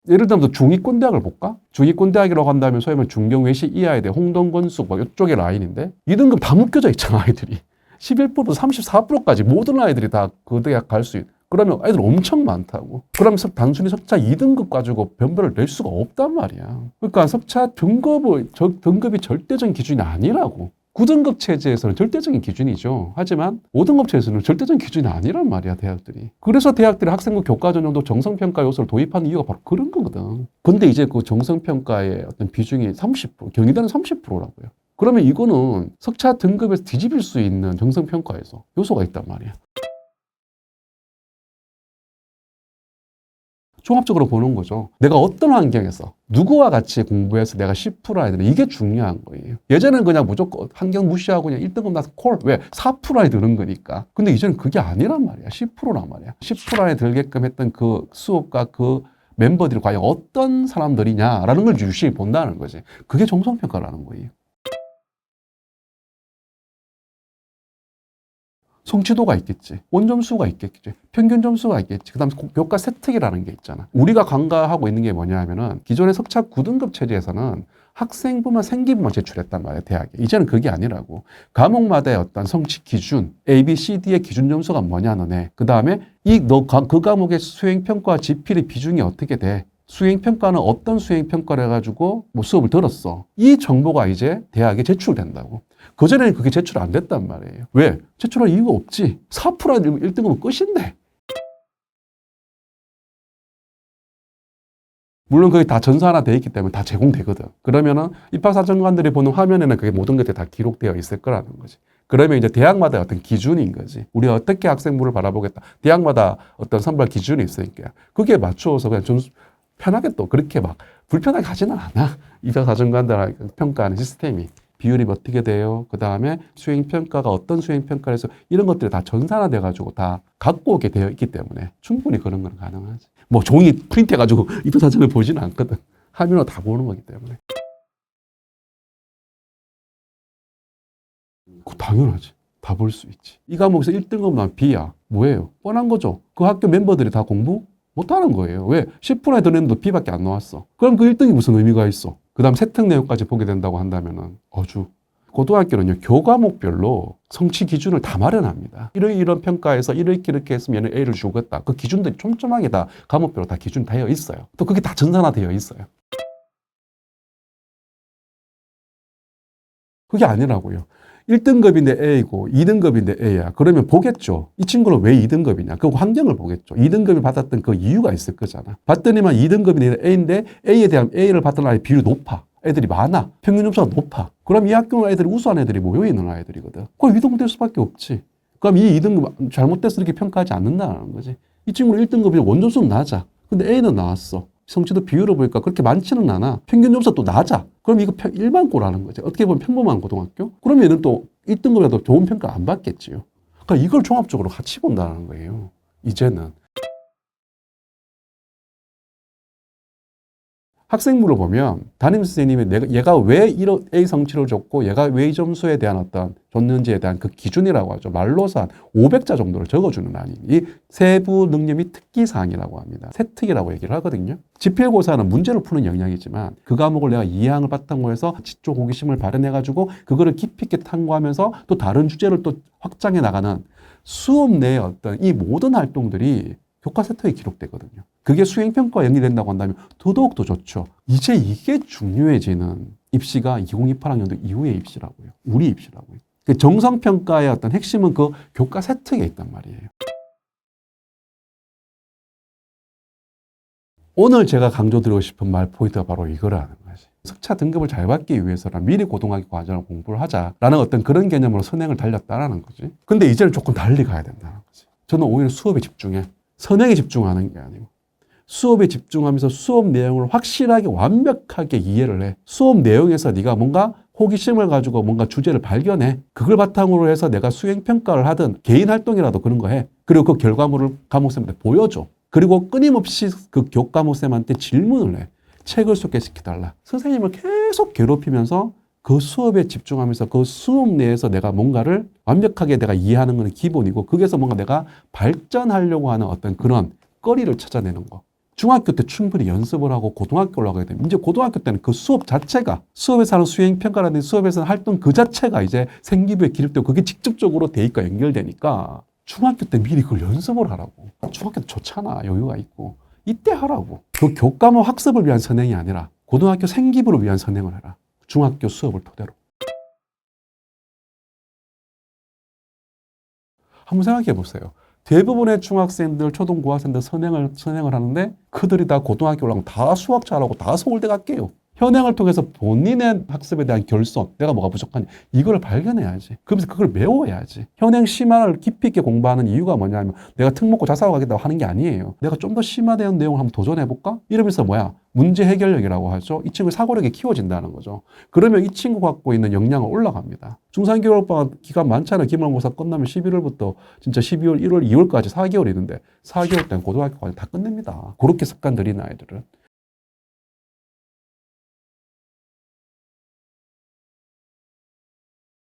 예를 들면 중위권 대학을 볼까? 중위권 대학이라고 한다면 소위 말하면 중경외시 이하에 대해 홍동건수 뭐 이쪽의 라인인데 2등급 다 묶여져 있잖아 아이들이. 11% 34%까지 모든 아이들이 다 그 대학 갈 수 있는. 그러면 아이들 엄청 많다고. 그러면 단순히 석차 2등급 가지고 변별을 낼 수가 없단 말이야. 그러니까 석차 등급이 절대적인 기준이 아니라고. 9등급 체제에서는 절대적인 기준이죠. 하지만 5등급 체제에서는 절대적인 기준이 아니란 말이야, 대학들이. 그래서 대학들이 학생부 교과 전형도 정성평가 요소를 도입하는 이유가 바로 그런 거거든. 근데 이제 그 정성평가의 어떤 비중이 30%, 경희대는 30%라고요. 그러면 이거는 석차 등급에서 뒤집일 수 있는 정성평가에서 요소가 있단 말이야. 종합적으로 보는 거죠. 내가 어떤 환경에서 누구와 같이 공부해서 내가 10% 아이들은 이게 중요한 거예요. 예전에는 그냥 무조건 환경 무시하고 그냥 1등급 나서 콜. 왜? 4% 아이 드는 거니까. 근데 이제는 그게 아니란 말이야. 10%란 말이야. 10% 안에 들게끔 했던 그 수업과 그 멤버들이 과연 어떤 사람들이냐라는 걸 유심히 본다는 거지. 그게 정성평가라는 거예요. 성취도가 있겠지. 원점수가 있겠지. 평균 점수가 있겠지. 그 다음에 교과 세특이라는 게 있잖아. 우리가 간과하고 있는 게 뭐냐 하면은 기존의 석차 9등급 체제에서는 학생부만 생기부만 제출했단 말이야, 대학에. 이제는 그게 아니라고. 과목마다의 어떤 성취 기준, A, B, C, D의 기준 점수가 뭐냐, 너네. 그 다음에 그 과목의 수행평가와 지필의 비중이 어떻게 돼? 수행평가는 어떤 수행평가를 해가지고 뭐 수업을 들었어. 이 정보가 이제 대학에 제출된다고. 그전에는 그게 제출 안 됐단 말이에요. 왜? 제출할 이유가 없지. 4% 1등급은 끝인데. 물론 그게 다 전산화 돼 있기 때문에 다 제공되거든. 그러면은 입학사정관들이 보는 화면에는 그게 모든 것들이 다 기록되어 있을 거라는 거지. 그러면 이제 대학마다 어떤 기준인 거지. 우리가 어떻게 학생부를 바라보겠다. 대학마다 어떤 선발 기준이 있으니까. 그게 맞추어서 그냥 좀 편하게 또 그렇게 막 불편하게 하지는 않아. 입학사정관들 평가하는 시스템이. 비율이 어떻게 돼요? 그 다음에 수행평가가 어떤 수행평가를 해서 이런 것들이 다 전산화돼가지고 다 갖고 오게 되어 있기 때문에 충분히 그런 건 가능하지. 뭐 종이 프린트해가지고 입학사정을 보지는 않거든. 화면으로 다 보는 거기 때문에. 당연하지. 다 볼 수 있지. 이 과목에서 1등급 나면 B야. 뭐예요? 뻔한 거죠. 그 학교 멤버들이 다 공부 못하는 거예요. 왜? 10%에 드는데도 B밖에 안 나왔어. 그럼 그 1등이 무슨 의미가 있어? 그 다음 세특 내용까지 보게 된다고 한다면은 고등학교는요, 교과목별로 성취 기준을 다 마련합니다. 이런 평가에서 이렇게 했으면 얘는 A를 주겠다. 그 기준들이 촘촘하게 다 과목별로 다 기준 되어 있어요. 또 그게 다 전산화되어 있어요. 그게 아니라고요. 1등급인데 A고 2등급인데 A야. 그러면 보겠죠. 이 친구는 왜 2등급이냐. 그 환경을 보겠죠. 2등급을 받았던 그 이유가 있을 거잖아. 봤더니만 2등급이 A인데 A에 대한 A를 받던 아이 비율이 높아. 애들이 많아. 평균 점수가 높아. 그럼 이 학교는 애들이 우수한 애들이 모여있는 아이들이거든. 그럼 2등급 될 수밖에 없지. 그럼 이 2등급 잘못돼서 이렇게 평가하지 않는다는 거지. 이 친구는 1등급이 원점수는 낮아. 근데 A는 나왔어. 성취도 비율을 보니까 그렇게 많지는 않아. 평균 점수가 또 낮아. 그럼 이거 일반고라는 거지. 어떻게 보면 평범한 고등학교? 그러면 얘는 또 1등급이라도 좋은 평가 안 받겠지요. 그러니까 이걸 종합적으로 같이 본다는 거예요. 이제는. 학생부를 보면 담임선생님이 얘가 왜 이런 A 성취를 줬고 얘가 왜 이 점수에 대한 어떤 줬는지에 대한 그 기준이라고 하죠. 말로서 한 500자 정도를 적어주는 아니. 이 세부 능력 및 특기사항이라고 합니다. 세특이라고 얘기를 하거든요. 지필고사는 문제를 푸는 영역이지만 그 과목을 내가 이해항을 바탕으로 해서 지적 호기심을 발현해가지고 그거를 깊이 있게 탐구하면서 또 다른 주제를 또 확장해 나가는 수업 내의 어떤 이 모든 활동들이 교과 세터에 기록되거든요. 그게 수행평가와 연계된다고 한다면 더더욱 더 좋죠. 이제 이게 중요해지는 입시가 2028학년도 이후의 입시라고요. 우리 입시라고요. 그 정성평가의 어떤 핵심은 그 교과 세특에 있단 말이에요. 오늘 제가 강조드리고 싶은 말 포인트가 바로 이거라는 거지. 석차 등급을 잘 받기 위해서는 미리 고등학교 과정을 공부를 하자라는 어떤 그런 개념으로 선행을 달렸다라는 거지. 근데 이제는 조금 달리 가야 된다는 거지. 저는 오히려 수업에 집중해. 선행에 집중하는 게 아니고 수업에 집중하면서 수업 내용을 확실하게 완벽하게 이해를 해. 수업 내용에서 네가 뭔가 호기심을 가지고 뭔가 주제를 발견해. 그걸 바탕으로 해서 내가 수행평가를 하든 개인 활동이라도 그런 거 해. 그리고 그 결과물을 과목쌤한테 보여줘. 그리고 끊임없이 그 교과목쌤한테 질문을 해. 책을 소개시켜달라. 선생님을 계속 괴롭히면서 그 수업에 집중하면서 그 수업 내에서 내가 뭔가를 완벽하게 내가 이해하는 건 기본이고 거기에서 뭔가 내가 발전하려고 하는 어떤 그런 거리를 찾아내는 거. 중학교 때 충분히 연습을 하고 고등학교 올라가게 되면 이제 고등학교 때는 그 수업 자체가 수업에서 하는 수행평가라든지 수업에서 활동 그 자체가 이제 생기부에 기록되고 그게 직접적으로 대입과 연결되니까 중학교 때 미리 그걸 연습을 하라고. 중학교 때 좋잖아. 여유가 있고. 이때 하라고. 그 교과목 학습을 위한 선행이 아니라 고등학교 생기부를 위한 선행을 해라. 중학교 수업을 토대로. 한번 생각해 보세요. 대부분의 중학생들, 초등고학생들 선행을 하는데 그들이 다 고등학교 올라가면 다 수학 잘하고 다 서울대 갈게요. 현행을 통해서 본인의 학습에 대한 결손, 내가 뭐가 부족하냐, 이걸 발견해야지. 그러면서 그걸 외워야지. 현행 심화를 깊이 있게 공부하는 이유가 뭐냐면 내가 특목고 자사고 가겠다고 하는 게 아니에요. 내가 좀 더 심화된 내용을 한번 도전해볼까? 이러면서 뭐야? 문제 해결력이라고 하죠. 이 친구의 사고력이 키워진다는 거죠. 그러면 이 친구가 갖고 있는 역량은 올라갑니다. 중산교육방학 기간 많잖아요. 기말고사 끝나면 11월부터 진짜 12월, 1월, 2월까지 4개월 있는데 4개월 때는 고등학교까지 다 끝냅니다. 그렇게 습관 들인 아이들은.